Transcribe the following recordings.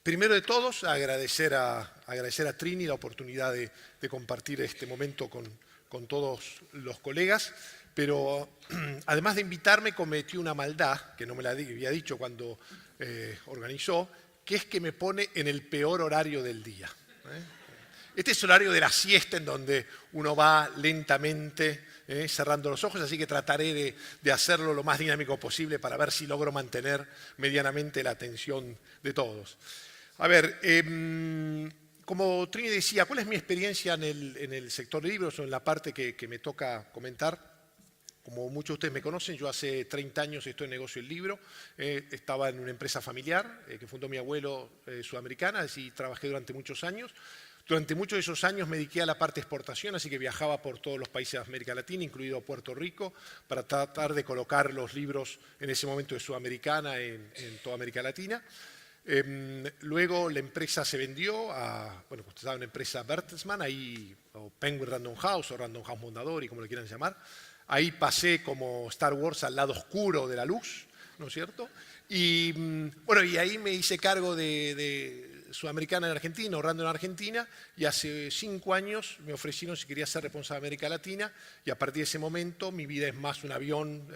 Primero de todos, agradecer a Trini la oportunidad de compartir este momento con todos los colegas, pero además de invitarme cometí una maldad, que no me la había dicho cuando organizó, que es que me pone en el peor horario del día. Este es el horario de la siesta en donde uno va lentamente cerrando los ojos, así que trataré de hacerlo lo más dinámico posible para ver si logro mantener medianamente la atención de todos. A ver, como Trini decía, ¿cuál es mi experiencia en el sector de libros o en la parte que me toca comentar? Como muchos de ustedes me conocen, yo hace 30 años estoy en negocio del libro. Estaba en una empresa familiar que fundó mi abuelo sudamericana, así trabajé durante muchos años. Durante muchos de esos años me dediqué a la parte de exportación, así que viajaba por todos los países de América Latina, incluido Puerto Rico, para tratar de colocar los libros en ese momento de Sudamericana en toda América Latina. Luego la empresa se vendió a, bueno, pues estaba una empresa Bertelsmann, ahí, o Penguin Random House, o Random House Mondadori, como le quieran llamar. Ahí pasé como Star Wars al lado oscuro de la luz, ¿no es cierto? Y bueno, y ahí me hice cargo de Sudamericana en Argentina, ahorrando en Argentina, y hace 5 años me ofrecieron si quería ser responsable de América Latina, y a partir de ese momento mi vida es más un avión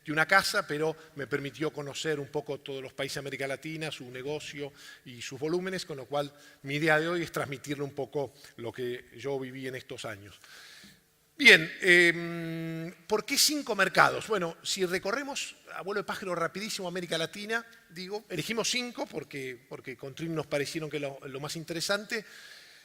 que una casa, pero me permitió conocer un poco todos los países de América Latina, su negocio y sus volúmenes, con lo cual mi idea de hoy es transmitirle un poco lo que yo viví en estos años. Bien, ¿por qué 5 mercados? Bueno, si recorremos a vuelo de pájaro rapidísimo América Latina, digo, elegimos 5 porque con Trini nos parecieron que lo más interesante.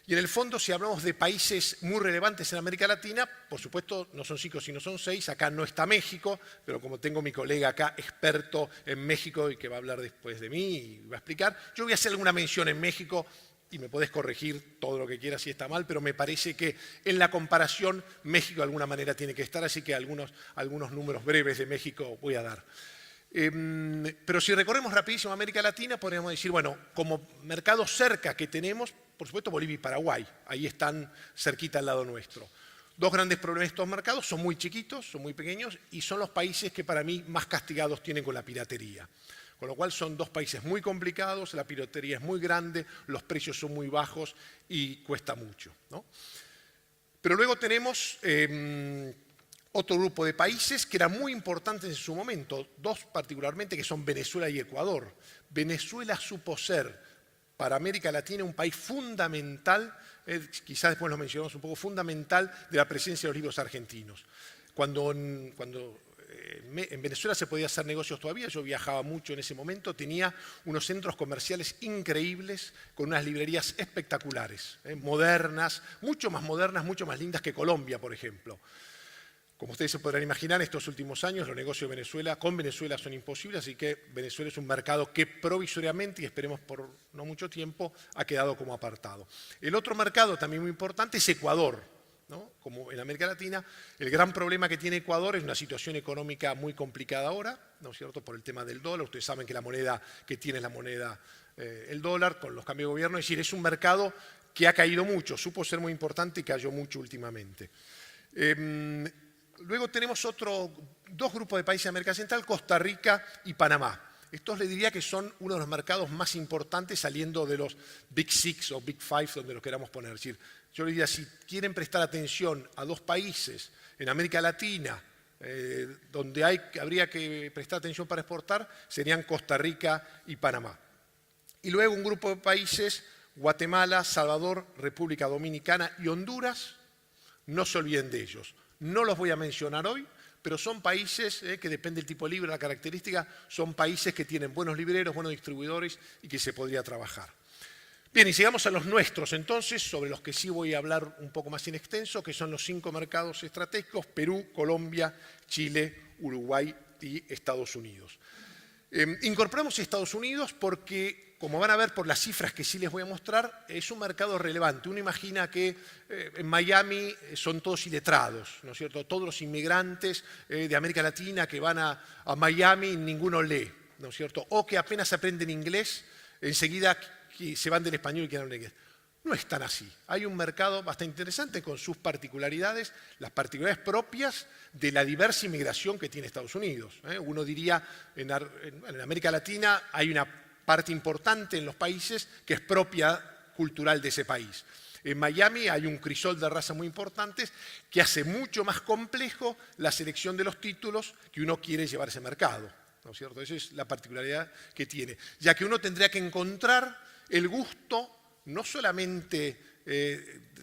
Y en el fondo, si hablamos de países muy relevantes en América Latina, por supuesto no son 5 sino son 6. Acá no está México, pero como tengo mi colega acá experto en México y que va a hablar después de mí y va a explicar, yo voy a hacer alguna mención en México y me podés corregir todo lo que quieras si está mal, pero me parece que en la comparación México de alguna manera tiene que estar, así que algunos números breves de México voy a dar. Pero si recorremos rapidísimo América Latina, podríamos decir, bueno, como mercados cerca que tenemos, por supuesto Bolivia y Paraguay, ahí están cerquita al lado nuestro. 2 grandes problemas de estos mercados, son muy chiquitos, son muy pequeños y son los países que para mí más castigados tienen con la piratería. Con lo cual son 2 países muy complicados, la piratería es muy grande, los precios son muy bajos y cuesta mucho, ¿no? Pero luego tenemos otro grupo de países que eran muy importantes en su momento, 2 particularmente que son Venezuela y Ecuador. Venezuela supo ser para América Latina un país fundamental, quizás después lo mencionamos un poco, fundamental de la presencia de los libros argentinos. Cuando en Venezuela se podía hacer negocios todavía, yo viajaba mucho en ese momento, tenía unos centros comerciales increíbles con unas librerías espectaculares, modernas, mucho más lindas que Colombia, por ejemplo. Como ustedes se podrán imaginar, estos últimos años los negocios de Venezuela con Venezuela son imposibles, así que Venezuela es un mercado que provisoriamente, y esperemos por no mucho tiempo, ha quedado como apartado. El otro mercado también muy importante es Ecuador, ¿no? Como en América Latina, el gran problema que tiene Ecuador es una situación económica muy complicada ahora, ¿no es cierto?, por el tema del dólar. Ustedes saben que la moneda que tiene es la moneda, el dólar, con los cambios de gobierno. Es decir, es un mercado que ha caído mucho, supo ser muy importante y cayó mucho últimamente. Luego tenemos 2 grupos de países de América Central, Costa Rica y Panamá. Estos le diría que son uno de los mercados más importantes saliendo de los Big 6 o Big 5, donde los queramos poner. Es decir, yo le diría, si quieren prestar atención a 2 países en América Latina, donde habría que prestar atención para exportar, serían Costa Rica y Panamá. Y luego un grupo de países, Guatemala, Salvador, República Dominicana y Honduras, no se olviden de ellos. No los voy a mencionar hoy, pero son países que depende del tipo de libro, la característica, son países que tienen buenos libreros, buenos distribuidores y que se podría trabajar. Bien, y sigamos a los nuestros entonces, sobre los que sí voy a hablar un poco más en extenso, que son los 5 mercados estratégicos: Perú, Colombia, Chile, Uruguay y Estados Unidos. Incorporamos Estados Unidos porque, como van a ver por las cifras que sí les voy a mostrar, es un mercado relevante. Uno imagina que en Miami son todos iletrados, ¿no es cierto? Todos los inmigrantes de América Latina que van a Miami, ninguno lee, ¿no es cierto? O que apenas aprenden inglés, enseguida se van del español y quieren hablar inglés. No es tan así. Hay un mercado bastante interesante con sus particularidades, las particularidades propias de la diversa inmigración que tiene Estados Unidos. Uno diría, en América Latina hay una parte importante en los países que es propia cultural de ese país. En Miami hay un crisol de razas muy importantes que hace mucho más complejo la selección de los títulos que uno quiere llevar a ese mercado, ¿no es cierto? Esa es la particularidad que tiene, ya que uno tendría que encontrar el gusto no solamente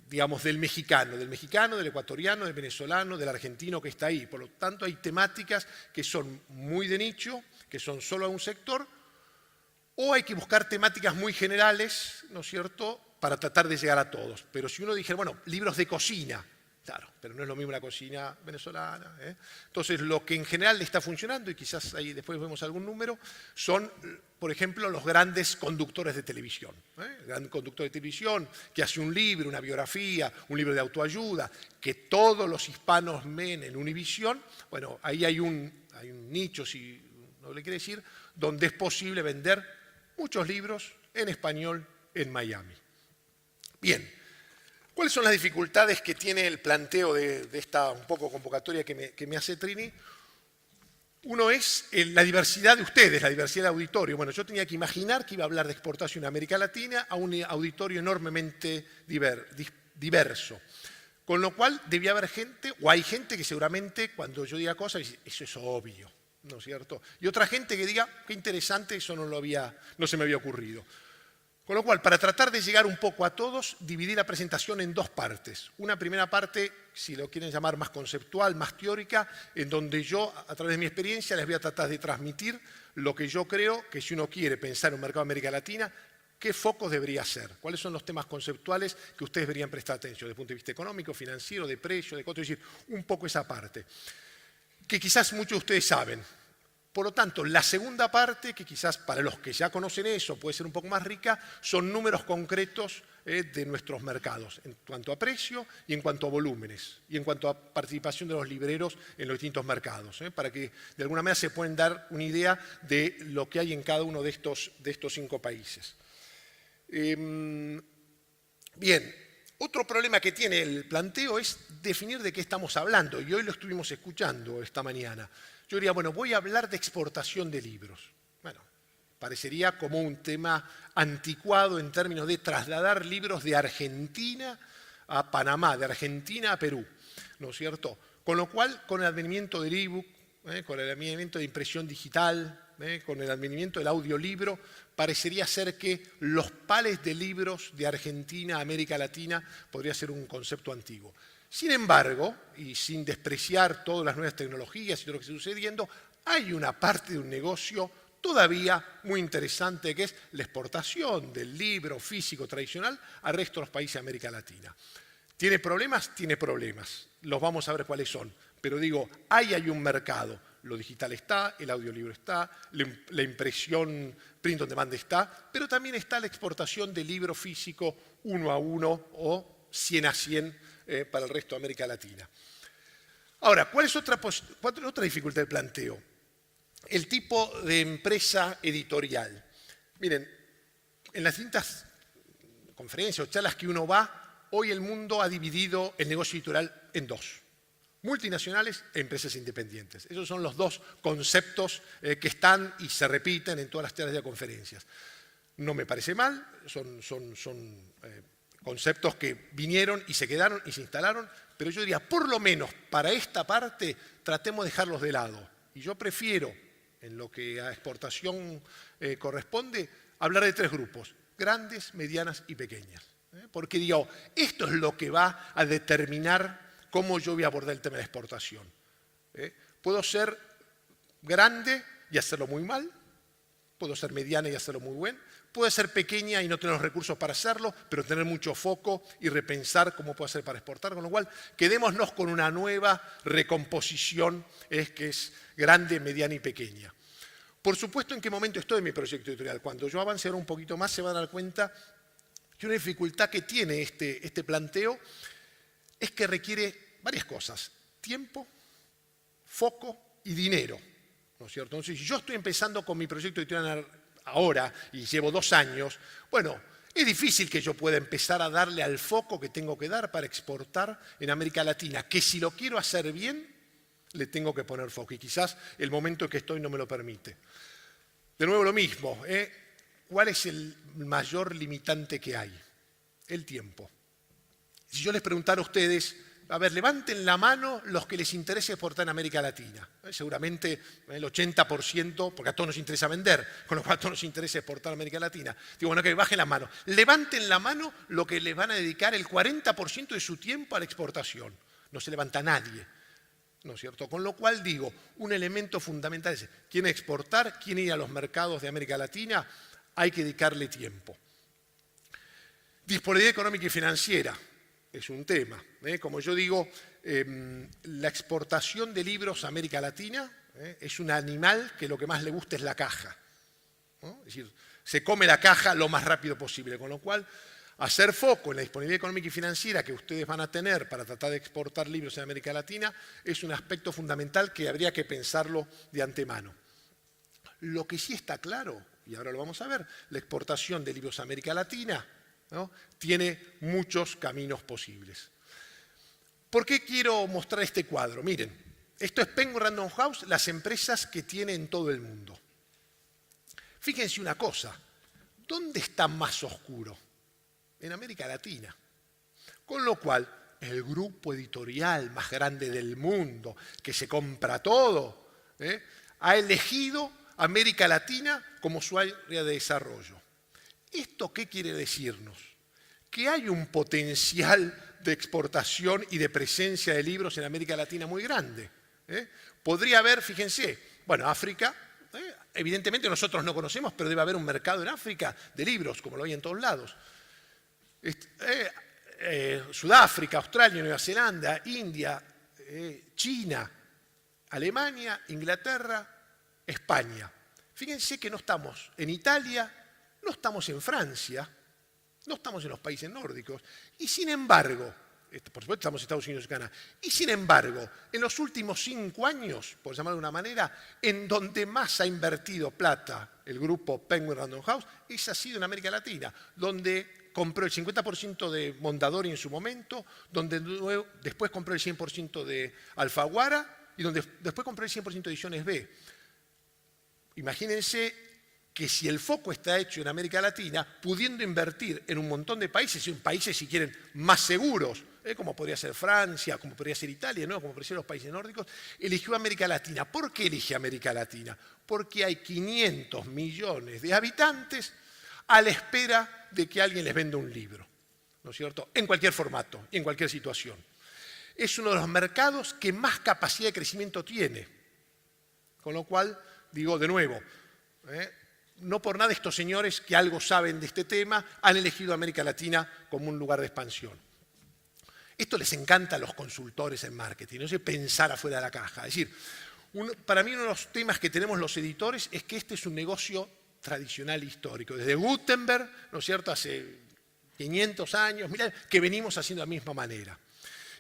digamos, del mexicano, del ecuatoriano, del venezolano, del argentino que está ahí. Por lo tanto, hay temáticas que son muy de nicho, que son solo a un sector, o hay que buscar temáticas muy generales, ¿no es cierto?, para tratar de llegar a todos. Pero si uno dijera, bueno, libros de cocina, claro, pero no es lo mismo la cocina venezolana, ¿eh? Entonces, lo que en general está funcionando, y quizás ahí después vemos algún número, son, por ejemplo, los grandes conductores de televisión. El gran conductor de televisión que hace un libro, una biografía, un libro de autoayuda, que todos los hispanos ven en Univisión. Bueno, ahí hay un nicho, si no le quiere decir, donde es posible vender muchos libros en español en Miami. Bien. ¿Cuáles son las dificultades que tiene el planteo de esta un poco convocatoria que me hace Trini? Uno es la diversidad de ustedes, la diversidad de auditorio. Bueno, yo tenía que imaginar que iba a hablar de exportación en América Latina a un auditorio enormemente diverso. Con lo cual debía haber gente, o hay gente que seguramente cuando yo diga cosas dice, eso es obvio, ¿no es cierto? Y otra gente que diga, qué interesante, eso no se me había ocurrido. Con lo cual, para tratar de llegar un poco a todos, dividí la presentación en dos partes. Una primera parte, si lo quieren llamar más conceptual, más teórica, en donde yo, a través de mi experiencia, les voy a tratar de transmitir lo que yo creo que si uno quiere pensar en un mercado de América Latina, qué focos debería ser, cuáles son los temas conceptuales que ustedes deberían prestar atención desde el punto de vista económico, financiero, de precio, de costo, es decir, un poco esa parte, que quizás muchos de ustedes saben. Por lo tanto, la segunda parte, que quizás para los que ya conocen eso puede ser un poco más rica, son números concretos de nuestros mercados, en cuanto a precio y en cuanto a volúmenes, y en cuanto a participación de los libreros en los distintos mercados, para que de alguna manera se puedan dar una idea de lo que hay en cada uno de estos 5 países. Bien, otro problema que tiene el planteo es definir de qué estamos hablando, y hoy lo estuvimos escuchando esta mañana. Yo diría, bueno, voy a hablar de exportación de libros. Bueno, parecería como un tema anticuado en términos de trasladar libros de Argentina a Panamá, de Argentina a Perú, ¿no es cierto? Con lo cual, con el advenimiento del ebook, con el advenimiento de impresión digital, con el advenimiento del audiolibro, parecería ser que los pales de libros de Argentina a América Latina podría ser un concepto antiguo. Sin embargo, y sin despreciar todas las nuevas tecnologías y todo lo que está sucediendo, hay una parte de un negocio todavía muy interesante que es la exportación del libro físico tradicional al resto de los países de América Latina. ¿Tiene problemas? Tiene problemas. Los vamos a ver cuáles son. Pero digo, hay un mercado. Lo digital está, el audiolibro está, la impresión print on demand está, pero también está la exportación de libro físico 1 a 1 o 100 a 100 para el resto de América Latina. Ahora, ¿cuál es otra dificultad del planteo? El tipo de empresa editorial. Miren, en las distintas conferencias o charlas que uno va, hoy el mundo ha dividido el negocio editorial en dos: multinacionales e empresas independientes. Esos son los dos conceptos que están y se repiten en todas las charlas de conferencias. No me parece mal, son conceptos que vinieron y se quedaron y se instalaron, pero yo diría, por lo menos para esta parte, tratemos de dejarlos de lado. Y yo prefiero, en lo que a exportación corresponde, hablar de 3 grupos: grandes, medianas y pequeñas. Porque digo, esto es lo que va a determinar cómo yo voy a abordar el tema de la exportación. Puedo ser grande y hacerlo muy mal, puedo ser mediana y hacerlo muy bien, puede ser pequeña y no tener los recursos para hacerlo, pero tener mucho foco y repensar cómo puedo hacer para exportar. Con lo cual, quedémonos con una nueva recomposición que es grande, mediana y pequeña. Por supuesto, ¿en qué momento estoy en mi proyecto editorial? Cuando yo avance ahora un poquito más, se van a dar cuenta que una dificultad que tiene este planteo es que requiere varias cosas: tiempo, foco y dinero, ¿no es cierto? Entonces, si yo estoy empezando con mi proyecto editorial ahora y llevo 2 años, bueno, es difícil que yo pueda empezar a darle al foco que tengo que dar para exportar en América Latina, que si lo quiero hacer bien, le tengo que poner foco y quizás el momento en que estoy no me lo permite. De nuevo lo mismo, ¿cuál es el mayor limitante que hay? El tiempo. Si yo les preguntara a ustedes, a ver, levanten la mano los que les interesa exportar en América Latina. Seguramente el 80%, porque a todos nos interesa vender, con lo cual a todos nos interesa exportar a América Latina. Digo, bueno, que bajen la mano. Levanten la mano lo que les van a dedicar el 40% de su tiempo a la exportación. No se levanta nadie, ¿no es cierto? Con lo cual digo, un elemento fundamental es, ¿quieren exportar? ¿Quieren ir a los mercados de América Latina? Hay que dedicarle tiempo. Disponibilidad económica y financiera. Es un tema. Como yo digo, la exportación de libros a América Latina es un animal que lo que más le gusta es la caja, ¿no? Es decir, se come la caja lo más rápido posible, con lo cual hacer foco en la disponibilidad económica y financiera que ustedes van a tener para tratar de exportar libros en América Latina es un aspecto fundamental que habría que pensarlo de antemano. Lo que sí está claro, y ahora lo vamos a ver, la exportación de libros a América Latina, ¿no?, tiene muchos caminos posibles. ¿Por qué quiero mostrar este cuadro? Miren, esto es Penguin Random House, las empresas que tiene en todo el mundo. Fíjense una cosa, ¿dónde está más oscuro? En América Latina. Con lo cual, el grupo editorial más grande del mundo, que se compra todo, ha elegido América Latina como su área de desarrollo. ¿Esto qué quiere decirnos? Que hay un potencial de exportación y de presencia de libros en América Latina muy grande. Podría haber, fíjense, bueno, África, evidentemente nosotros no conocemos, pero debe haber un mercado en África de libros, como lo hay en todos lados. Sudáfrica, Australia, Nueva Zelanda, India, China, Alemania, Inglaterra, España. Fíjense que no estamos en Italia, no estamos en Francia, no estamos en los países nórdicos, y sin embargo, por supuesto estamos en Estados Unidos y Canadá, y sin embargo, en los últimos 5 años, por llamarlo de una manera, en donde más ha invertido plata el grupo Penguin Random House, esa ha sido en América Latina, donde compró el 50% de Mondadori en su momento, donde después compró el 100% de Alfaguara y donde después compró el 100% de Ediciones B. Imagínense que si el foco está hecho en América Latina, pudiendo invertir en un montón de países, en países, si quieren, más seguros, como podría ser Francia, como podría ser Italia, ¿no?, como podrían ser los países nórdicos, eligió América Latina. ¿Por qué elige América Latina? Porque hay 500 millones de habitantes a la espera de que alguien les venda un libro, ¿no es cierto?, en cualquier formato y en cualquier situación. Es uno de los mercados que más capacidad de crecimiento tiene. Con lo cual, digo de nuevo, no por nada estos señores que algo saben de este tema han elegido América Latina como un lugar de expansión. Esto les encanta a los consultores en marketing, no sé, pensar afuera de la caja. Es decir, para mí uno de los temas que tenemos los editores es que este es un negocio tradicional e histórico. Desde Gutenberg, ¿no es cierto?, hace 500 años, mirá, que venimos haciendo de la misma manera.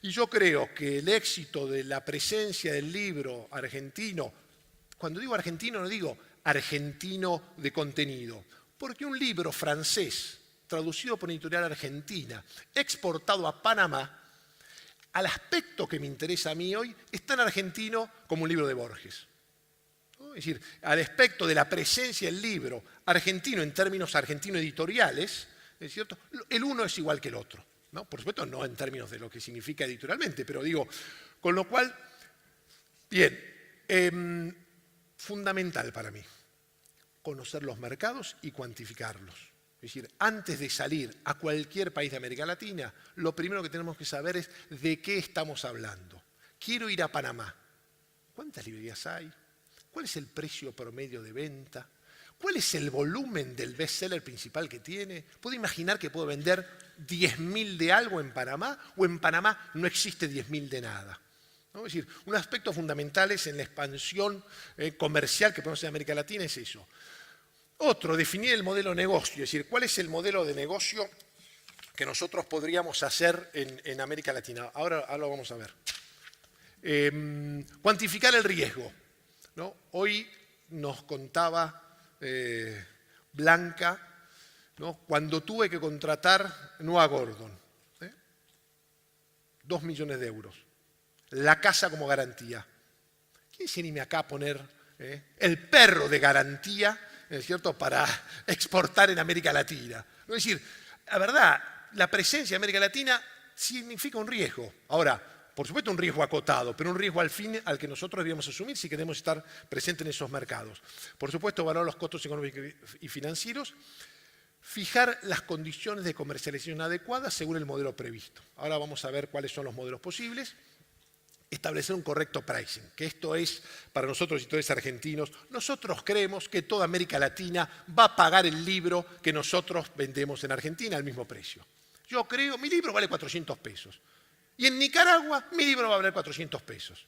Y yo creo que el éxito de la presencia del libro argentino, cuando digo argentino no digo argentino de contenido, porque un libro francés traducido por una editorial argentina, exportado a Panamá, al aspecto que me interesa a mí hoy, es tan argentino como un libro de Borges. Es decir, al aspecto de la presencia del libro argentino en términos argentino editoriales, ¿es cierto?, el uno es igual que el otro, ¿no? Por supuesto, no en términos de lo que significa editorialmente, pero digo, con lo cual, bien, fundamental para mí, conocer los mercados y cuantificarlos. Es decir, antes de salir a cualquier país de América Latina, lo primero que tenemos que saber es de qué estamos hablando. Quiero ir a Panamá. ¿Cuántas librerías hay? ¿Cuál es el precio promedio de venta? ¿Cuál es el volumen del bestseller principal que tiene? ¿Puedo imaginar que puedo vender 10.000 de algo en Panamá o en Panamá no existe 10.000 de nada? ¿No? Es decir, un aspecto fundamental en la expansión comercial que podemos hacer en América Latina es eso. Otro, definir el modelo de negocio, es decir, cuál es el modelo de negocio que nosotros podríamos hacer en América Latina. Ahora lo vamos a ver. Cuantificar el riesgo, ¿no? Hoy nos contaba Blanca, ¿no?, cuando tuve que contratar Noah Gordon, 2 millones de euros, la casa como garantía. ¿Quién se anime acá a poner el perro de garantía ¿es cierto?, para exportar en América Latina. Es decir, la verdad, la presencia en América Latina significa un riesgo. Ahora, por supuesto un riesgo acotado, pero un riesgo al fin al que nosotros deberíamos asumir si queremos estar presentes en esos mercados. Por supuesto, valorar los costos económicos y financieros, fijar las condiciones de comercialización adecuadas según el modelo previsto. Ahora vamos a ver cuáles son los modelos posibles. Establecer un correcto pricing, que esto es, para nosotros editores argentinos, nosotros creemos que toda América Latina va a pagar el libro que nosotros vendemos en Argentina al mismo precio. Yo creo, mi libro vale 400 pesos. Y en Nicaragua, mi libro va a valer 400 pesos.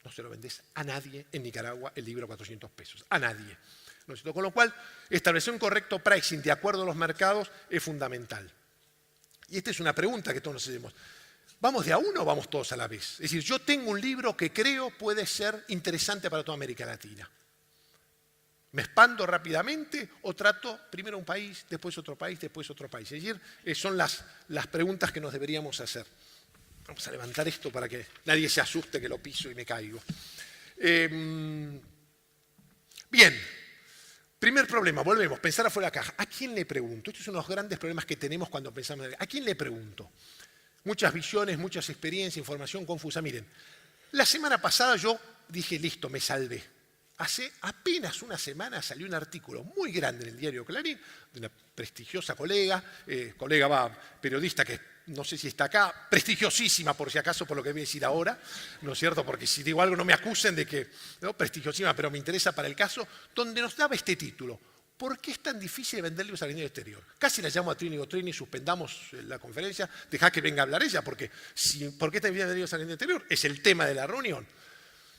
No se lo vendés a nadie en Nicaragua el libro a 400 pesos. A nadie. ¿No es cierto? Con lo cual, establecer un correcto pricing de acuerdo a los mercados es fundamental. Y esta es una pregunta que todos nos hacemos. ¿Vamos de a uno o vamos todos a la vez? Es decir, yo tengo un libro que creo puede ser interesante para toda América Latina. ¿Me expando rápidamente o trato primero un país, después otro país, después otro país? Es decir, son las preguntas que nos deberíamos hacer. Vamos a levantar esto para que nadie se asuste que lo piso y me caigo. Bien. Primer problema, volvemos, pensar afuera de la caja. ¿A quién le pregunto? Estos son los grandes problemas que tenemos cuando pensamos. ¿A quién le pregunto? Muchas visiones, muchas experiencias, información confusa. Miren, la semana pasada yo dije, listo, me salvé. Hace apenas una semana salió un artículo muy grande en el diario Clarín, de una prestigiosa periodista que no sé si está acá, prestigiosísima por si acaso por lo que voy a decir ahora, ¿no es cierto? Porque si digo algo no me acusen de que, ¿no? Prestigiosísima, pero me interesa para el caso, donde nos daba este título. ¿Por qué es tan difícil vender libros al exterior exterior? Casi la llamo a Trini o Trini, suspendamos la conferencia, dejá que venga a hablar ella, porque ¿por qué es tan difícil vender libros al exterior? Es el tema de la reunión.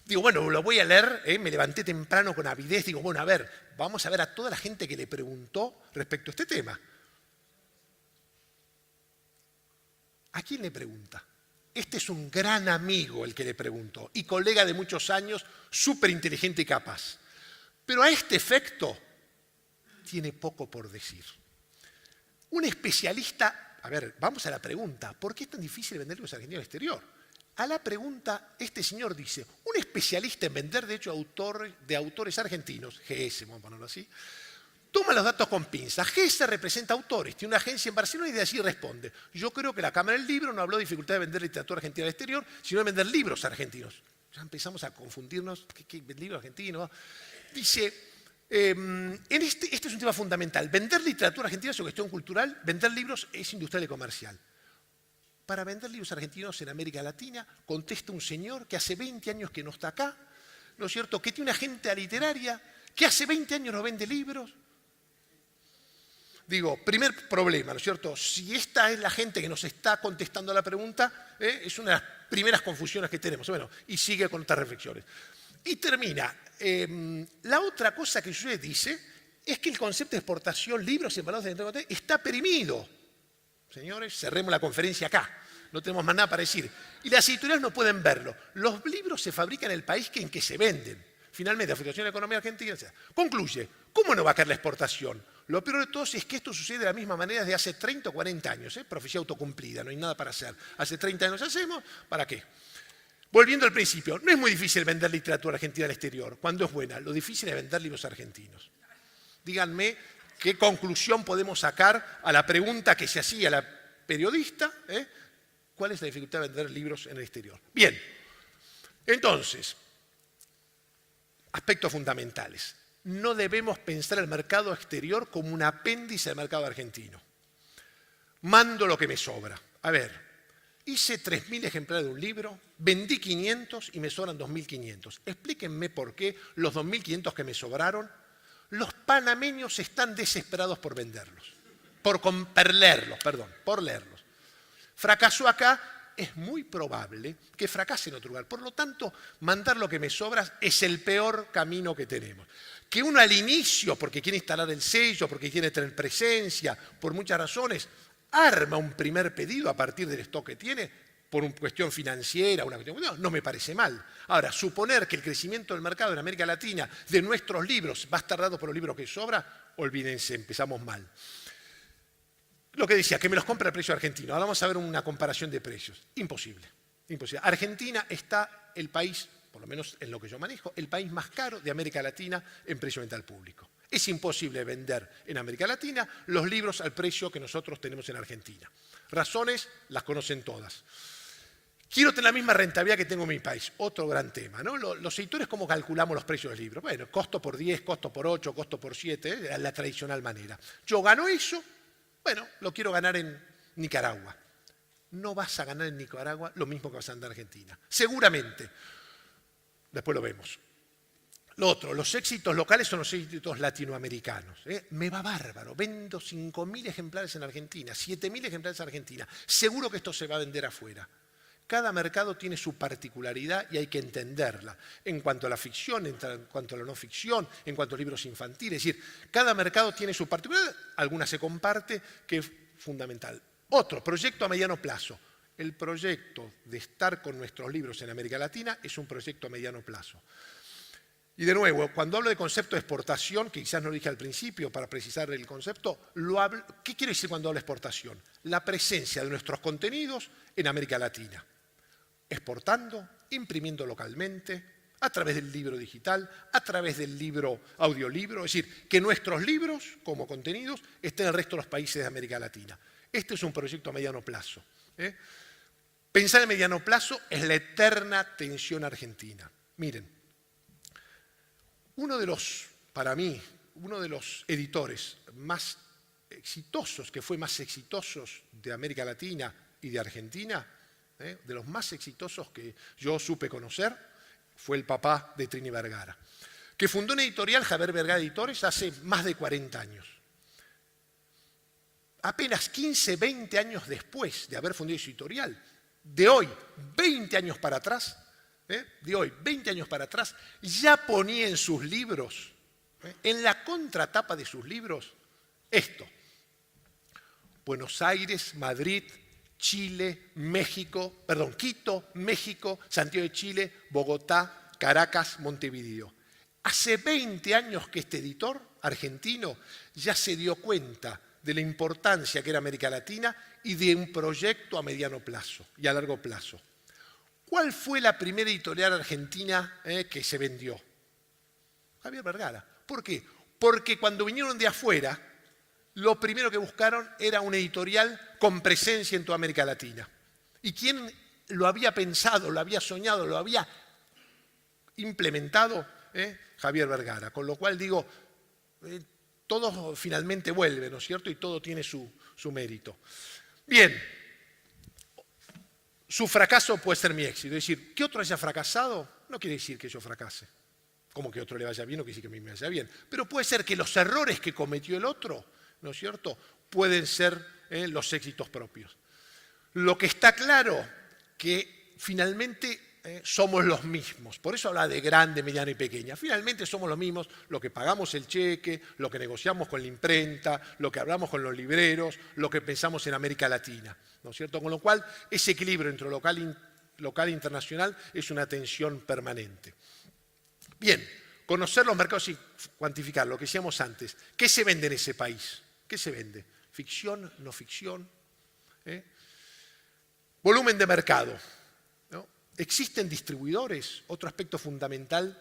Digo, bueno, lo voy a leer, me levanté temprano con avidez, digo, bueno, a ver, vamos a ver a toda la gente que le preguntó respecto a este tema. ¿A quién le pregunta? Este es un gran amigo el que le preguntó y colega de muchos años, súper inteligente y capaz. Pero a este efecto tiene poco por decir. Un especialista, a ver, vamos a la pregunta, ¿por qué es tan difícil vender libros argentinos al exterior? A la pregunta, este señor dice, un especialista en vender derechos de autores argentinos, GS, vamos a ponerlo así, toma los datos con pinzas. GS representa autores, tiene una agencia en Barcelona y de allí responde. Yo creo que la Cámara del Libro no habló de dificultad de vender literatura argentina al exterior, sino de vender libros argentinos. Ya empezamos a confundirnos, ¿qué libro argentino? Dice, este es un tema fundamental. Vender literatura argentina es una cuestión cultural, vender libros es industrial y comercial. Para vender libros argentinos en América Latina, contesta un señor que hace 20 años que no está acá, ¿no es cierto?, que tiene una agenda literaria, que hace 20 años no vende libros. Digo, primer problema, ¿no es cierto? Si esta es la gente que nos está contestando a la pregunta, es una de las primeras confusiones que tenemos. Bueno, y sigue con otras reflexiones. Y termina. La otra cosa que usted dice es que el concepto de exportación, libros y embalajes de está perimido. Señores, cerremos la conferencia acá. No tenemos más nada para decir. Y las editoriales no pueden verlo. Los libros se fabrican en el país en que se venden. Finalmente, la Federación de la Economía Argentina concluye, ¿cómo no va a caer la exportación? Lo peor de todo es que esto sucede de la misma manera desde hace 30 o 40 años. Profecía autocumplida, no hay nada para hacer. Hace 30 años hacemos, ¿para qué? Volviendo al principio, no es muy difícil vender literatura argentina al exterior, cuando es buena. Lo difícil es vender libros argentinos. Díganme qué conclusión podemos sacar a la pregunta que se hacía la periodista, ¿cuál es la dificultad de vender libros en el exterior? Bien, entonces, aspectos fundamentales. No debemos pensar el mercado exterior como un apéndice del mercado argentino. Mando lo que me sobra. A ver, hice 3.000 ejemplares de un libro, vendí 500 y me sobran 2.500. Explíquenme por qué los 2.500 que me sobraron, los panameños están desesperados por venderlos, por leerlos. Fracasó acá, es muy probable que fracase en otro lugar. Por lo tanto, mandar lo que me sobra es el peor camino que tenemos. Que uno al inicio, porque quiere instalar el sello, porque quiere tener presencia, por muchas razones, arma un primer pedido a partir del stock que tiene, por una cuestión financiera, no me parece mal. Ahora, suponer que el crecimiento del mercado en América Latina de nuestros libros va a estar dado por los libros que sobra, olvídense, empezamos mal. Lo que decía, que me los compra el precio argentino. Ahora vamos a ver una comparación de precios. Imposible. Argentina está el país, por lo menos en lo que yo manejo, el país más caro de América Latina en precio de venta al público. Es imposible vender en América Latina los libros al precio que nosotros tenemos en Argentina. Razones, las conocen todas. Quiero tener la misma rentabilidad que tengo en mi país. Otro gran tema, ¿no? Los editores, ¿cómo calculamos los precios del libro? Bueno, costo por 10, costo por 8, costo por 7, la tradicional manera. Yo gano eso, bueno, lo quiero ganar en Nicaragua. No vas a ganar en Nicaragua lo mismo que vas a ganar en Argentina. Seguramente. Después lo vemos. Lo otro, los éxitos locales son los éxitos latinoamericanos. Me va bárbaro. Vendo 5.000 ejemplares en Argentina, 7.000 ejemplares en Argentina. Seguro que esto se va a vender afuera. Cada mercado tiene su particularidad y hay que entenderla. En cuanto a la ficción, en cuanto a la no ficción, en cuanto a libros infantiles. Es decir, cada mercado tiene su particularidad. Alguna se comparte, que es fundamental. Otro, proyecto a mediano plazo. El proyecto de estar con nuestros libros en América Latina es un proyecto a mediano plazo. Y de nuevo, cuando hablo de concepto de exportación, que quizás no lo dije al principio para precisar el concepto, ¿qué quiere decir cuando hablo de exportación? La presencia de nuestros contenidos en América Latina. Exportando, imprimiendo localmente, a través del libro digital, a través del libro audiolibro, es decir, que nuestros libros como contenidos estén en el resto de los países de América Latina. Este es un proyecto a mediano plazo. Pensar en mediano plazo es la eterna tensión argentina. Miren, para mí, uno de los editores más exitosos, que fue más exitosos de América Latina y de Argentina, de los más exitosos que yo supe conocer, fue el papá de Trini Vergara, que fundó una editorial, Javier Vergara Editores, hace más de 40 años. Apenas 15, 20 años después de haber fundado su editorial, de hoy, 20 años para atrás, ya ponía en sus libros, en la contratapa de sus libros, esto. Buenos Aires, Madrid, Chile, Quito, México, Santiago de Chile, Bogotá, Caracas, Montevideo. Hace 20 años que este editor argentino ya se dio cuenta de la importancia que era América Latina y de un proyecto a mediano plazo y a largo plazo. ¿Cuál fue la primera editorial argentina que se vendió? Javier Vergara. ¿Por qué? Porque cuando vinieron de afuera, lo primero que buscaron era una editorial con presencia en toda América Latina. ¿Y quién lo había pensado, lo había soñado, lo había implementado? Javier Vergara. Con lo cual digo, todo finalmente vuelve, ¿no es cierto? Y todo tiene su mérito. Bien, su fracaso puede ser mi éxito. Es decir, que otro haya fracasado no quiere decir que yo fracase. Como que a otro le vaya bien, no quiere decir que a mí me vaya bien. Pero puede ser que los errores que cometió el otro, ¿no es cierto?, pueden ser los éxitos propios. Lo que está claro que finalmente somos los mismos. Por eso habla de grande, mediana y pequeña. Finalmente somos los mismos, lo que pagamos el cheque, lo que negociamos con la imprenta, lo que hablamos con los libreros, lo que pensamos en América Latina, ¿no es cierto? Con lo cual, ese equilibrio entre local e internacional es una tensión permanente. Bien, conocer los mercados y cuantificar, lo que decíamos antes. ¿Qué se vende en ese país? ¿Qué se vende? ¿Ficción? ¿No ficción? Volumen de mercado. ¿Existen distribuidores? Otro aspecto fundamental,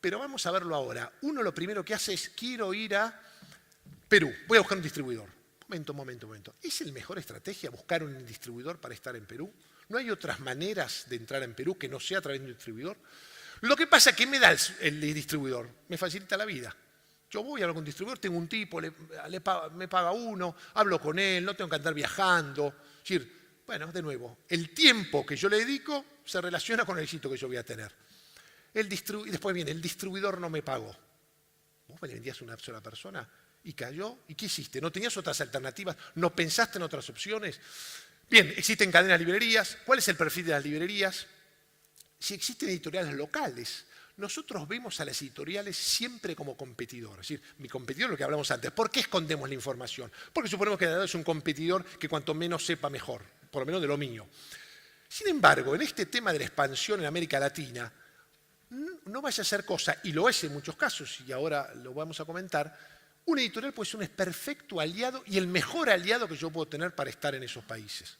pero vamos a verlo ahora. Uno lo primero que hace es, quiero ir a Perú, voy a buscar un distribuidor. Momento. ¿Es la mejor estrategia buscar un distribuidor para estar en Perú? ¿No hay otras maneras de entrar en Perú que no sea a través de un distribuidor? Lo que pasa es que me da el distribuidor, me facilita la vida. Yo voy a hablar con un distribuidor, tengo un tipo, me paga uno, hablo con él, no tengo que andar viajando. Es decir, bueno, de nuevo, el tiempo que yo le dedico se relaciona con el éxito que yo voy a tener. Y después viene, el distribuidor no me pagó. ¿Vos me le vendías a una sola persona y cayó? ¿Y qué hiciste? ¿No tenías otras alternativas? ¿No pensaste en otras opciones? Bien, existen cadenas de librerías. ¿Cuál es el perfil de las librerías? Si existen editoriales locales, nosotros vemos a las editoriales siempre como competidores. Es decir, mi competidor es lo que hablamos antes. ¿Por qué escondemos la información? Porque suponemos que es un competidor que cuanto menos sepa mejor, por lo menos de lo mío. Sin embargo, en este tema de la expansión en América Latina, no vaya a ser cosa, y lo es en muchos casos, y ahora lo vamos a comentar, un editorial puede ser un perfecto aliado y el mejor aliado que yo puedo tener para estar en esos países.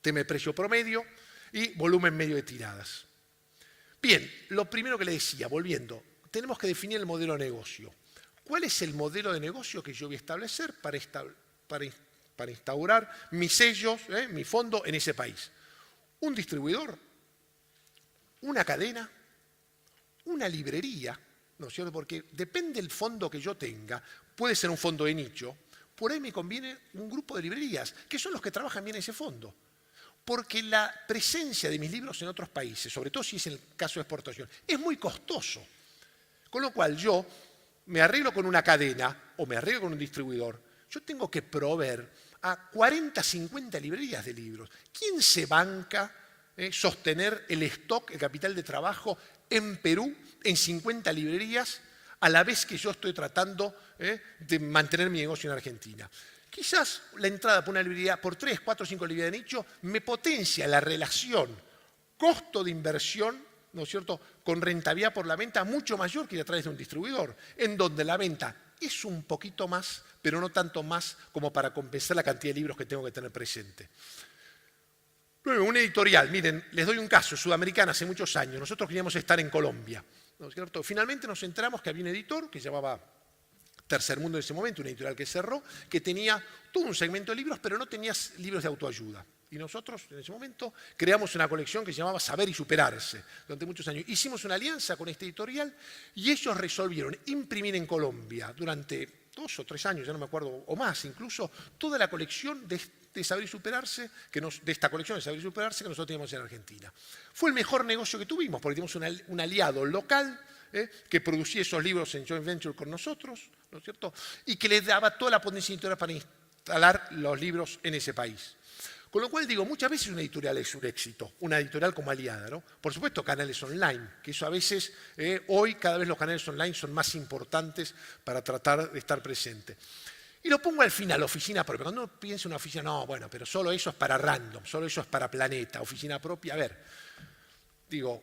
Tema de precio promedio y volumen medio de tiradas. Bien, lo primero que le decía, volviendo, tenemos que definir el modelo de negocio. ¿cuál es el modelo de negocio que yo voy a establecer para instaurar mis sellos, mi fondo en ese país? ¿Un distribuidor? ¿Una cadena? ¿Una librería? ¿No es cierto? Porque depende del fondo que yo tenga, puede ser un fondo de nicho, por ahí me conviene un grupo de librerías, que son los que trabajan bien ese fondo. Porque la presencia de mis libros en otros países, sobre todo si es el caso de exportación, es muy costoso. Con lo cual yo me arreglo con una cadena o me arreglo con un distribuidor, yo tengo que proveer a 40, 50 librerías de libros. ¿Quién se banca sostener el stock, el capital de trabajo en Perú en 50 librerías a la vez que yo estoy tratando de mantener mi negocio en Argentina? Quizás la entrada por una librería, por 3, 4, 5 librerías de nicho, me potencia la relación costo de inversión, ¿no es cierto?, con rentabilidad por la venta mucho mayor que ir a través de un distribuidor, en donde la venta es un poquito más, pero no tanto más como para compensar la cantidad de libros que tengo que tener presente. Luego, un editorial, miren, les doy un caso, Sudamericana, hace muchos años, nosotros queríamos estar en Colombia, ¿no es cierto? Finalmente nos enteramos que había un editor que se llamaba Tercer Mundo en ese momento, un editorial que cerró, que tenía todo un segmento de libros, pero no tenía libros de autoayuda. Y nosotros, en ese momento, creamos una colección que se llamaba Saber y Superarse. Durante muchos años hicimos una alianza con este editorial y ellos resolvieron imprimir en Colombia durante 2 o 3 años, ya no me acuerdo, o más incluso, toda la colección de Saber y Superarse, de esta colección de Saber y Superarse que nosotros teníamos en Argentina. Fue el mejor negocio que tuvimos, porque teníamos un aliado local que producía esos libros en joint venture con nosotros, ¿no es cierto?, y que les daba toda la potencia editorial para instalar los libros en ese país. Con lo cual digo, muchas veces una editorial es un éxito, una editorial como aliada, ¿no? Por supuesto, canales online, que eso a veces, hoy cada vez los canales online son más importantes para tratar de estar presente. Y lo pongo al final, oficina propia. Cuando uno piensa en una oficina, no, bueno, pero solo eso es para Random, solo eso es para Planeta, oficina propia. A ver, digo,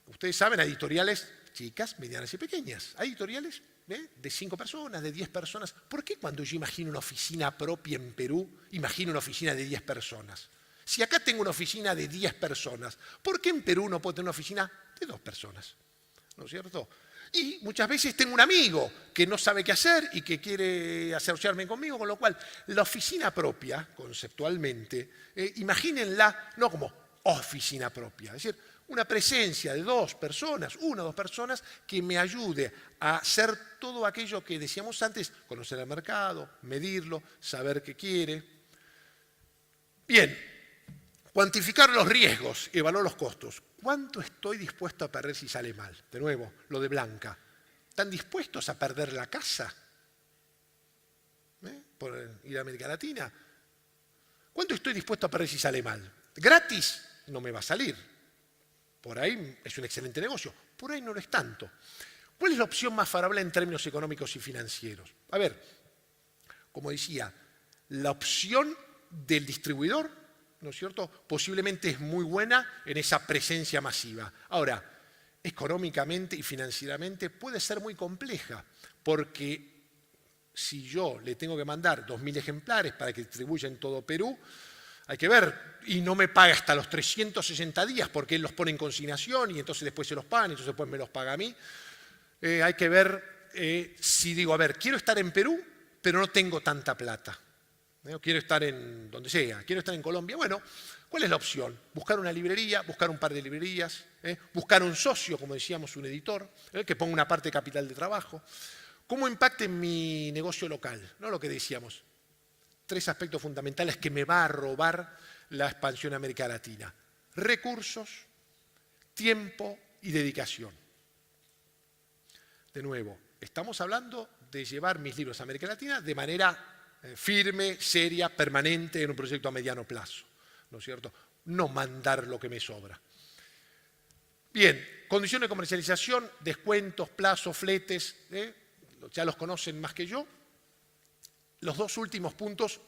ustedes saben, hay editoriales chicas, medianas y pequeñas. Hay editoriales de 5 personas, de 10 personas. ¿Por qué cuando yo imagino una oficina propia en Perú, imagino una oficina de 10 personas? Si acá tengo una oficina de 10 personas, ¿por qué en Perú no puedo tener una oficina de 2 personas? ¿No es cierto? Y muchas veces tengo un amigo que no sabe qué hacer y que quiere asociarme conmigo, con lo cual la oficina propia, conceptualmente, imagínenla no como oficina propia, es decir, una presencia de 2 personas, 1 o 2 personas, que me ayude a hacer todo aquello que decíamos antes, conocer el mercado, medirlo, saber qué quiere. Bien, cuantificar los riesgos, evaluar los costos. ¿Cuánto estoy dispuesto a perder si sale mal? De nuevo, lo de Blanca. ¿Están dispuestos a perder la casa? Por ir a América Latina. ¿Cuánto estoy dispuesto a perder si sale mal? Gratis no me va a salir. Por ahí es un excelente negocio, por ahí no lo es tanto. ¿Cuál es la opción más favorable en términos económicos y financieros? A ver, como decía, la opción del distribuidor, ¿no es cierto?, posiblemente es muy buena en esa presencia masiva. Ahora, económicamente y financieramente puede ser muy compleja, porque si yo le tengo que mandar 2.000 ejemplares para que distribuya en todo Perú, hay que ver, y no me paga hasta los 360 días porque él los pone en consignación y entonces después se los pagan y entonces después me los paga a mí. Hay que ver si digo, a ver, quiero estar en Perú, pero no tengo tanta plata. Quiero estar en donde sea, quiero estar en Colombia. Bueno, ¿cuál es la opción? Buscar una librería, buscar un par de librerías, buscar un socio, como decíamos, un editor, que ponga una parte de capital de trabajo. ¿Cómo impacta en mi negocio local? ¿No? Lo que decíamos. 3 aspectos fundamentales que me va a robar la expansión a América Latina. Recursos, tiempo y dedicación. De nuevo, estamos hablando de llevar mis libros a América Latina de manera firme, seria, permanente, en un proyecto a mediano plazo, ¿no es cierto? No mandar lo que me sobra. Bien, condiciones de comercialización, descuentos, plazos, fletes, ya los conocen más que yo. Los 2 últimos puntos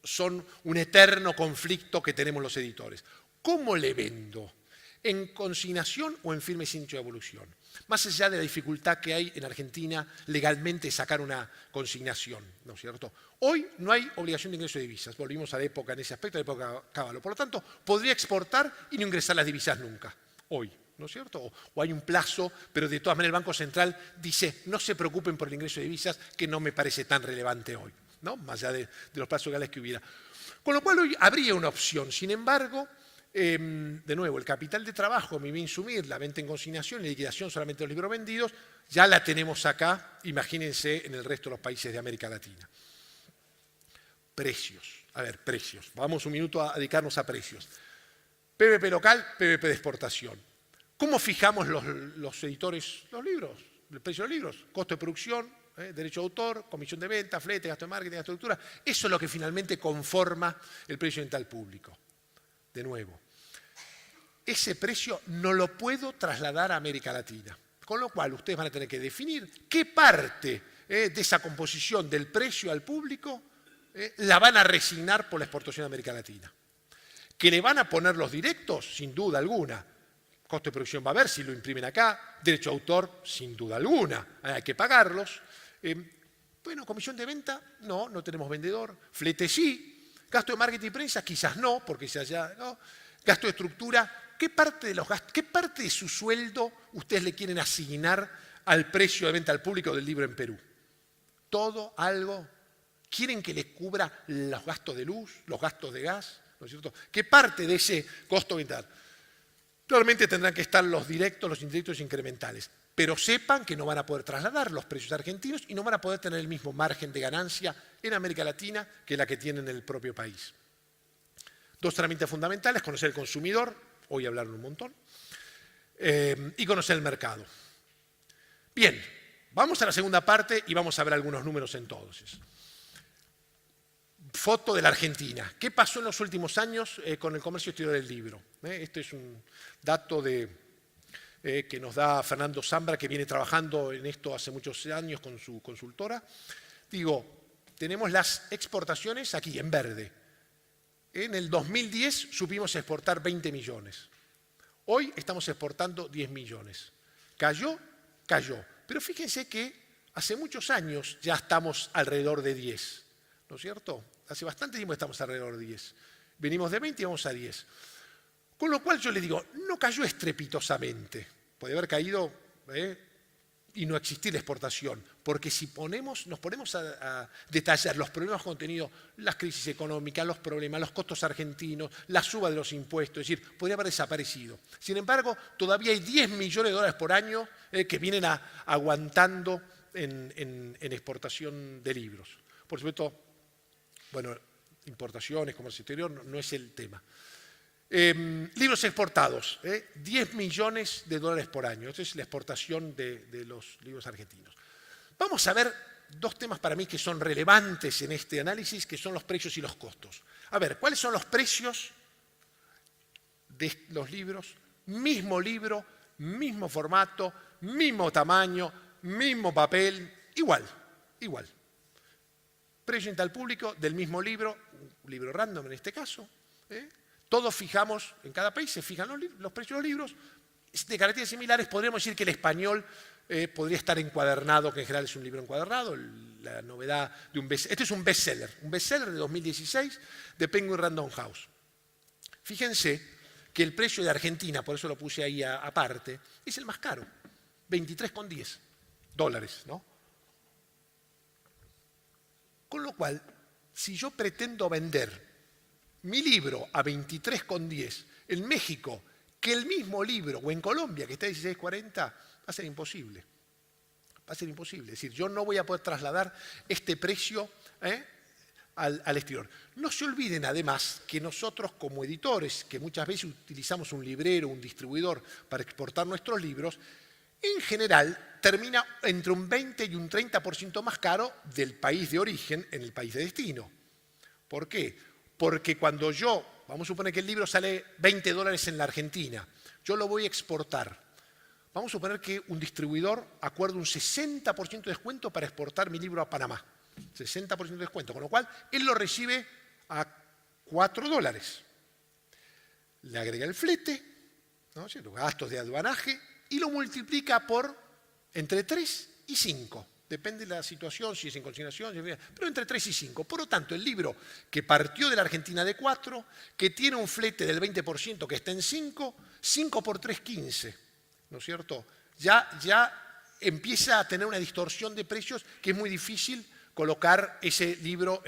son un eterno conflicto que tenemos los editores. ¿Cómo le vendo? ¿En consignación o en firme sin hecho de evolución? Más allá de la dificultad que hay en Argentina legalmente sacar una consignación, ¿no es cierto? Hoy no hay obligación de ingreso de divisas. Volvimos a la época, en ese aspecto, a la época Cavallo. Por lo tanto, podría exportar y no ingresar las divisas nunca, hoy. ¿no es cierto? O hay un plazo, pero de todas maneras el Banco Central dice, no se preocupen por el ingreso de divisas, que no me parece tan relevante hoy, ¿no? Más allá de los plazos legales que hubiera. Con lo cual hoy habría una opción. Sin embargo, de nuevo, el capital de trabajo, mi bien sumir, la venta en consignación y liquidación solamente de los libros vendidos, ya la tenemos acá, imagínense, en el resto de los países de América Latina. Precios. A ver, precios. Vamos un minuto a dedicarnos a precios. PVP local, PVP de exportación. ¿Cómo fijamos los editores los libros? El precio de los libros, costo de producción, derecho de autor, comisión de venta, flete, gasto de marketing, gasto de estructura. Eso es lo que finalmente conforma el precio dental público. De nuevo, ese precio no lo puedo trasladar a América Latina. Con lo cual ustedes van a tener que definir qué parte de esa composición del precio al público la van a resignar por la exportación a América Latina. ¿Que le van a poner los directos? Sin duda alguna. Costo de producción va a haber si lo imprimen acá. Derecho de autor, sin duda alguna. Hay que pagarlos. Bueno, comisión de venta, no tenemos vendedor. Flete sí. Gasto de marketing y prensa, quizás no, porque se haya, ¿no? Gasto de estructura, ¿qué parte de los gastos, qué parte de su sueldo ustedes le quieren asignar al precio de venta al público del libro en Perú? ¿Todo? ¿Algo? ¿Quieren que les cubra los gastos de luz, los gastos de gas? ¿No es cierto? ¿Qué parte de ese costo vital? Realmente tendrán que estar los directos, los indirectos e incrementales. Pero sepan que no van a poder trasladar los precios argentinos y no van a poder tener el mismo margen de ganancia en América Latina que la que tienen en el propio país. Dos herramientas fundamentales, conocer el consumidor, hoy hablaron un montón, y conocer el mercado. Bien, vamos a la segunda parte y vamos a ver algunos números entonces. Foto de la Argentina. ¿Qué pasó en los últimos años con el comercio exterior del libro? Este es un dato que nos da Fernando Zambra, que viene trabajando en esto hace muchos años con su consultora. Digo, tenemos las exportaciones aquí, en verde. En el 2010 supimos exportar 20 millones. Hoy estamos exportando 10 millones. ¿Cayó? Cayó. Pero fíjense que hace muchos años ya estamos alrededor de 10. ¿No es cierto? Hace bastante tiempo estamos alrededor de 10. Venimos de 20 y vamos a 10. Con lo cual yo le digo, no cayó estrepitosamente. Puede haber caído y no existir la exportación. Porque si nos ponemos a detallar los problemas contenidos, las crisis económicas, los problemas, los costos argentinos, la suba de los impuestos, es decir, podría haber desaparecido. Sin embargo, todavía hay 10 millones de dólares por año que vienen aguantando en exportación de libros. Por supuesto, bueno, importaciones, comercio exterior, no es el tema. Libros exportados, 10 millones de dólares por año. Esta es la exportación de los libros argentinos. Vamos a ver dos temas para mí que son relevantes en este análisis, que son los precios y los costos. A ver, ¿cuáles son los precios de los libros? Mismo libro, mismo formato, mismo tamaño, mismo papel, igual. Precio en tal público del mismo libro, un libro random en este caso. Todos fijamos, en cada país se fijan los precios de los libros. De características similares, podríamos decir que el español podría estar encuadernado, que en general es un libro encuadernado, la novedad de un bestseller. Este es un bestseller de 2016 de Penguin Random House. Fíjense que el precio de Argentina, por eso lo puse ahí aparte, es el más caro, 23,10 dólares, ¿no? Con lo cual, si yo pretendo vender mi libro a 23,10 en México, que el mismo libro, o en Colombia, que está a 16,40, va a ser imposible. Va a ser imposible. Es decir, yo no voy a poder trasladar este precio al exterior. No se olviden, además, que nosotros como editores, que muchas veces utilizamos un librero, un distribuidor para exportar nuestros libros, en general termina entre un 20 y un 30% más caro del país de origen en el país de destino. ¿Por qué? Porque cuando vamos a suponer que el libro sale 20 dólares en la Argentina, yo lo voy a exportar. Vamos a suponer que un distribuidor acuerda un 60% de descuento para exportar mi libro a Panamá. 60% de descuento, con lo cual él lo recibe a 4 dólares. Le agrega el flete, ¿no? Los gastos de aduanaje, y lo multiplica por entre 3 y 5. Depende de la situación, si es en consignación, pero entre 3 y 5. Por lo tanto, el libro que partió de la Argentina de 4, que tiene un flete del 20% que está en 5, 5 por 3, 15. ¿no es cierto? Ya empieza a tener una distorsión de precios que es muy difícil colocar ese libro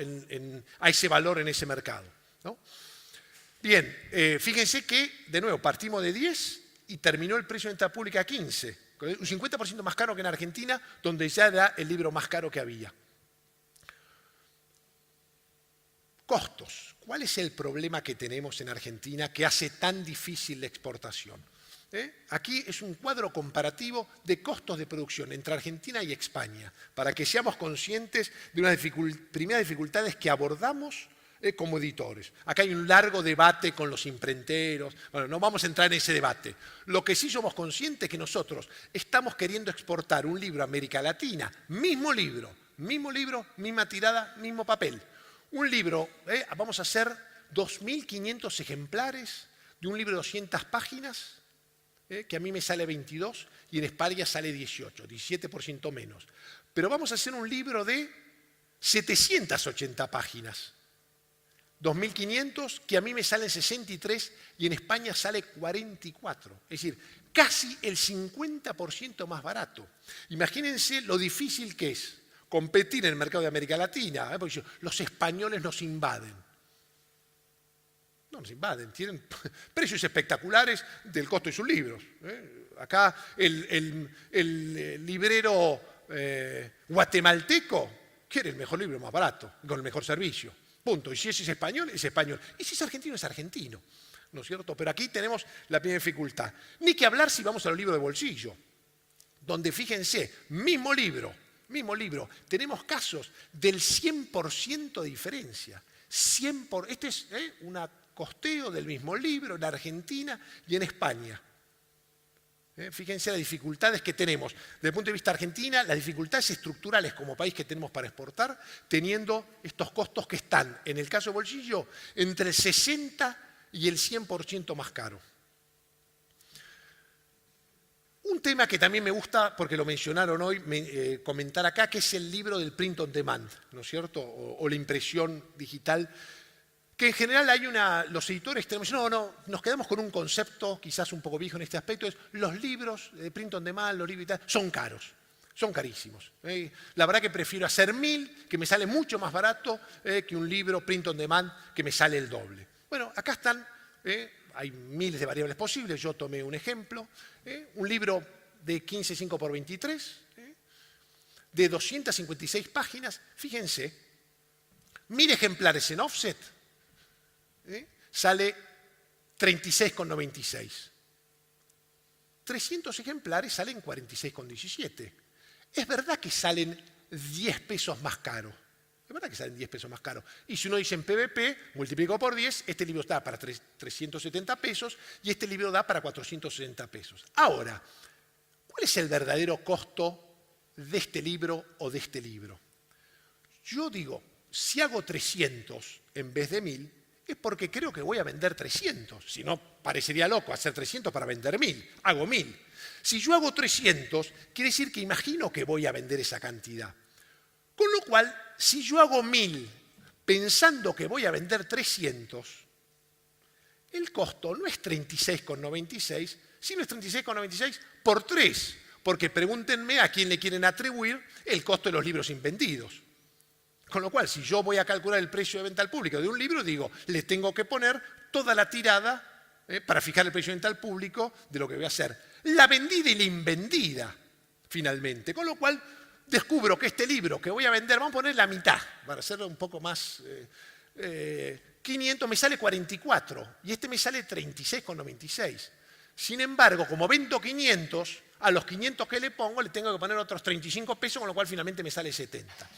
a ese valor en ese mercado, ¿no? Bien, fíjense que, de nuevo, partimos de 10 y terminó el precio de venta pública a 15, un 50% más caro que en Argentina, donde ya era el libro más caro que había. Costos. ¿Cuál es el problema que tenemos en Argentina que hace tan difícil la exportación? Aquí es un cuadro comparativo de costos de producción entre Argentina y España, para que seamos conscientes de unas primeras dificultades que abordamos como editores. Acá hay un largo debate con los imprenteros. Bueno, no vamos a entrar en ese debate. Lo que sí somos conscientes es que nosotros estamos queriendo exportar un libro a América Latina, misma tirada, mismo papel. Un libro, vamos a hacer 2.500 ejemplares de un libro de 200 páginas, que a mí me sale 22 y en España sale 18, 17% menos. Pero vamos a hacer un libro de 780 páginas, 2.500, que a mí me salen 63 y en España sale 44. Es decir, casi el 50% más barato. Imagínense lo difícil que es competir en el mercado de América Latina, porque los españoles nos invaden. No nos invaden, tienen precios espectaculares del costo de sus libros. Acá el librero guatemalteco quiere el mejor libro más barato, con el mejor servicio. Punto. Y si ese es español, es español. Y si es argentino, es argentino. ¿No es cierto? Pero aquí tenemos la primera dificultad. Ni que hablar si vamos a los libros de bolsillo, donde fíjense, mismo libro, tenemos casos del 100% de diferencia. Este es un costeo del mismo libro en Argentina y en España. Fíjense las dificultades que tenemos. Desde el punto de vista de Argentina, las dificultades estructurales como país que tenemos para exportar, teniendo estos costos que están, en el caso de bolsillo, entre el 60 y el 100% más caro. Un tema que también me gusta, porque lo mencionaron hoy, comentar acá, que es el libro del print on demand, ¿no es cierto? O la impresión digital, que en general los editores tenemos, no, nos quedamos con un concepto quizás un poco viejo en este aspecto, es los libros de print on demand, los libros y tal, son caros, son carísimos. La verdad que prefiero hacer 1000, que me sale mucho más barato, que un libro print on demand que me sale el doble. Bueno, acá están, hay miles de variables posibles, yo tomé un ejemplo, un libro de 15,5 por 23, de 256 páginas, fíjense, 1000 ejemplares en offset, sale 36,96. 300 ejemplares salen 46,17. Es verdad que salen 10 pesos más caros. Es verdad que salen 10 pesos más caros. Y si uno dice en PVP, multiplico por 10, este libro da para 370 pesos y este libro da para 460 pesos. Ahora, ¿cuál es el verdadero costo de este libro o de este libro? Yo digo, si hago 300 en vez de 1000, es porque creo que voy a vender 300. Si no, parecería loco hacer 300 para vender 1000. Hago 1000. Si yo hago 300, quiere decir que imagino que voy a vender esa cantidad. Con lo cual, si yo hago 1000 pensando que voy a vender 300, el costo no es 36,96, sino es 36,96 por 3. Porque pregúntenme a quién le quieren atribuir el costo de los libros invendidos. Con lo cual, si yo voy a calcular el precio de venta al público de un libro, digo, le tengo que poner toda la tirada para fijar el precio de venta al público de lo que voy a hacer. La vendida y la invendida, finalmente. Con lo cual, descubro que este libro que voy a vender, vamos a poner la mitad, para hacerlo un poco más, 500 me sale 44 y este me sale 36,96. Sin embargo, como vendo 500, a los 500 que le pongo le tengo que poner otros 35 pesos, con lo cual finalmente me sale 70.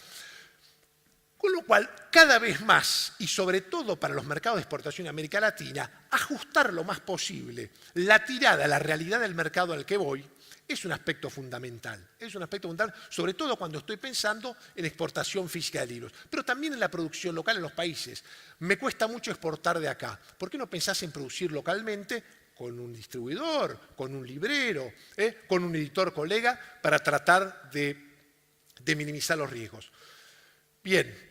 Con lo cual, cada vez más, y sobre todo para los mercados de exportación en América Latina, ajustar lo más posible la tirada a la realidad del mercado al que voy es un aspecto fundamental. Es un aspecto fundamental, sobre todo cuando estoy pensando en exportación física de libros, pero también en la producción local en los países. Me cuesta mucho exportar de acá. ¿Por qué no pensás en producir localmente con un distribuidor, con un librero, con un editor colega, para tratar de minimizar los riesgos? Bien,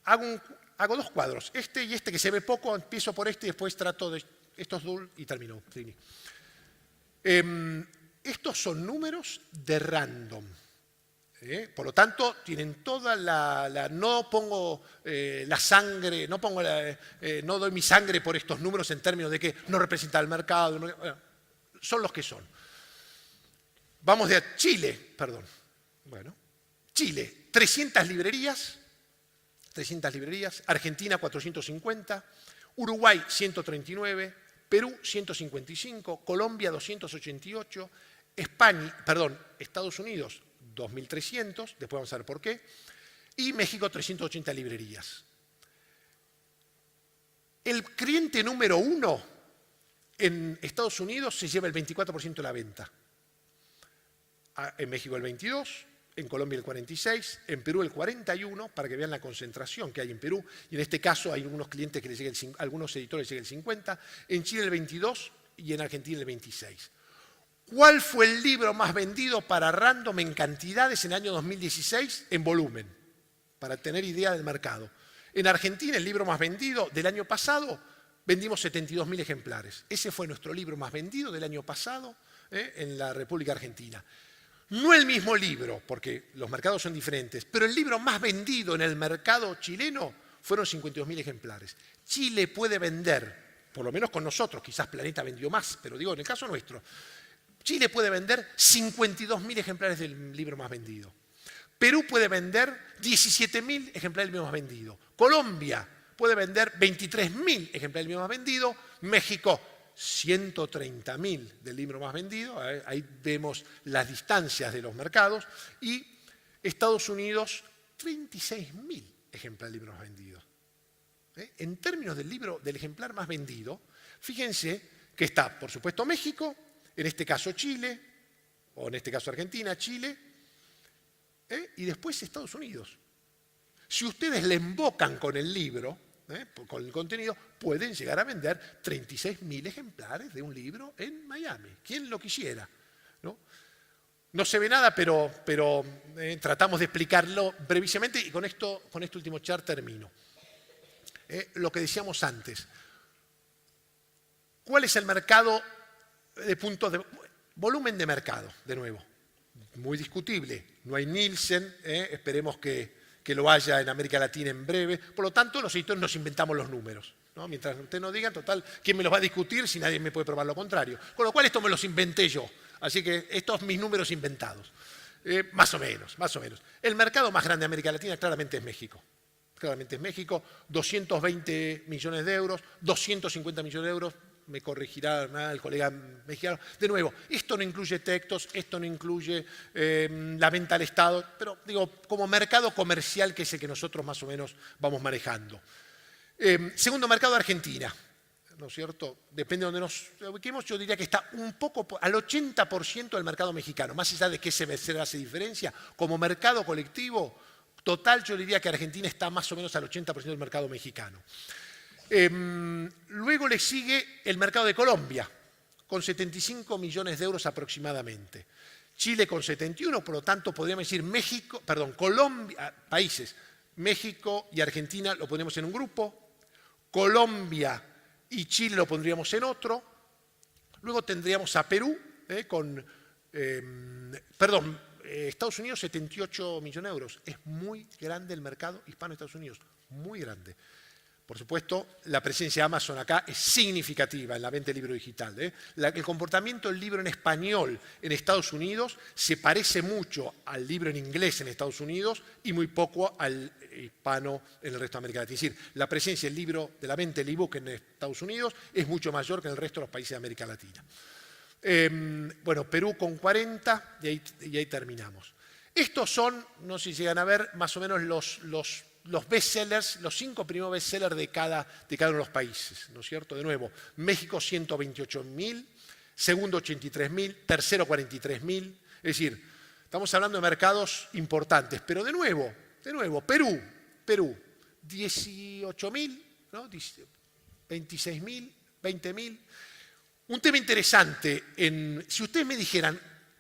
hago dos cuadros, este y este que se ve poco, empiezo por este y después trato de estos dos y termino. Estos son números de random. Por lo tanto, tienen toda no pongo la sangre, no doy mi sangre por estos números en términos de que no representa el mercado. Son los que son. Vamos de Chile, perdón. Bueno, Chile, 300 librerías, Argentina 450, Uruguay 139, Perú 155, Colombia 288, Estados Unidos 2.300, después vamos a ver por qué, y México 380 librerías. El cliente número 1 en Estados Unidos se lleva el 24% de la venta. En México el 22%, en Colombia el 46%, en Perú el 41%, para que vean la concentración que hay en Perú, y en este caso hay algunos clientes que les llega algunos editores les llega el 50%, en Chile el 22% y en Argentina el 26%. ¿Cuál fue el libro más vendido para Random en cantidades en el año 2016 en volumen? Para tener idea del mercado. En Argentina, el libro más vendido del año pasado, vendimos 72.000 ejemplares. Ese fue nuestro libro más vendido del año pasado en la República Argentina. No el mismo libro, porque los mercados son diferentes, pero el libro más vendido en el mercado chileno fueron 52.000 ejemplares. Chile puede vender, por lo menos con nosotros, quizás Planeta vendió más, pero digo, en el caso nuestro, Chile puede vender 52.000 ejemplares del libro más vendido. Perú puede vender 17.000 ejemplares del libro más vendido. Colombia puede vender 23.000 ejemplares del libro más vendido. México, 130.000 del libro más vendido. Ahí vemos las distancias de los mercados. Y Estados Unidos, 36.000 ejemplares del libro más vendido. En términos del ejemplar más vendido, fíjense que está, por supuesto, México, en este caso Chile, o en este caso Argentina, Chile, y después Estados Unidos. Si ustedes le embocan con el libro, con el contenido, pueden llegar a vender 36.000 ejemplares de un libro en Miami. ¿Quién lo quisiera? No se ve nada, pero tratamos de explicarlo brevísimamente y con este último chart termino. Lo que decíamos antes. ¿Cuál es el mercado de puntos de volumen de mercado? De nuevo, muy discutible. No hay Nielsen, esperemos que lo haya en América Latina en breve. Por lo tanto, los editores nos inventamos los números, ¿no? Mientras ustedes nos digan, total, ¿quién me los va a discutir si nadie me puede probar lo contrario? Con lo cual, esto me los inventé yo. Así que estos son mis números inventados. Más o menos. El mercado más grande de América Latina claramente es México. 220 millones de euros, 250 millones de euros, me corregirá el colega mexicano. De nuevo, esto no incluye textos, esto no incluye la venta al Estado, pero digo, como mercado comercial, que es el que nosotros más o menos vamos manejando. Segundo mercado, Argentina, ¿no es cierto? Depende de donde nos ubiquemos, yo diría que está un poco al 80% del mercado mexicano, más allá de que ese bestseller hace diferencia, como mercado colectivo total, yo diría que Argentina está más o menos al 80% del mercado mexicano. Luego le sigue el mercado de Colombia, con 75 millones de euros aproximadamente. Chile con 71, por lo tanto podríamos decir Colombia, países, México y Argentina lo ponemos en un grupo, Colombia y Chile lo pondríamos en otro, luego tendríamos a Perú Estados Unidos 78 millones de euros. Es muy grande el mercado hispano de Estados Unidos, muy grande. Por supuesto, la presencia de Amazon acá es significativa en la venta del libro digital. El comportamiento del libro en español en Estados Unidos se parece mucho al libro en inglés en Estados Unidos y muy poco al hispano en el resto de América Latina. Es decir, la presencia del libro, de la venta del ebook en Estados Unidos es mucho mayor que en el resto de los países de América Latina. Perú con 40 y ahí terminamos. Estos son, no sé si llegan a ver, más o menos los bestsellers, los 5 primeros bestsellers de cada uno de los países, ¿no es cierto? De nuevo, México 128.000, segundo 83.000, tercero 43.000, es decir, estamos hablando de mercados importantes, pero de nuevo, Perú, 18.000, ¿no? 26.000, 20.000. Un tema interesante, si ustedes me dijeran,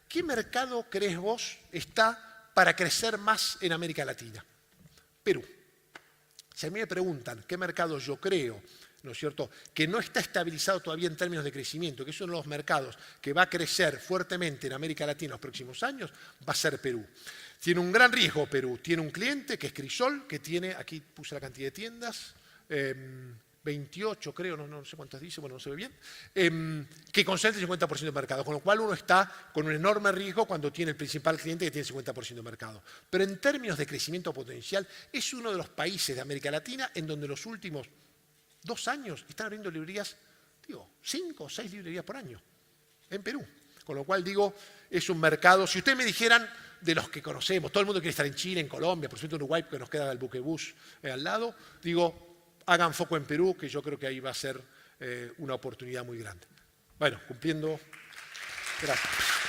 ¿qué mercado crees vos está para crecer más en América Latina? Perú. Si a mí me preguntan qué mercado yo creo ¿no es cierto?, que no está estabilizado todavía en términos de crecimiento, que es uno de los mercados que va a crecer fuertemente en América Latina en los próximos años, va a ser Perú. Tiene un gran riesgo Perú. Tiene un cliente que es Crisol, que tiene, aquí puse la cantidad de tiendas, 28 creo, no sé cuántas dice, bueno, no se ve bien, que concentra el 50% del mercado, con lo cual uno está con un enorme riesgo cuando tiene el principal cliente que tiene el 50% del mercado. Pero en términos de crecimiento potencial, es uno de los países de América Latina en donde los últimos 2 años están abriendo librerías, 5 o 6 librerías por año, en Perú. Con lo cual digo, es un mercado, si ustedes me dijeran de los que conocemos, todo el mundo quiere estar en Chile, en Colombia, por cierto en Uruguay, porque nos queda el buquebús al lado, digo, hagan foco en Perú, que yo creo que ahí va a ser una oportunidad muy grande. Bueno, cumpliendo. Gracias.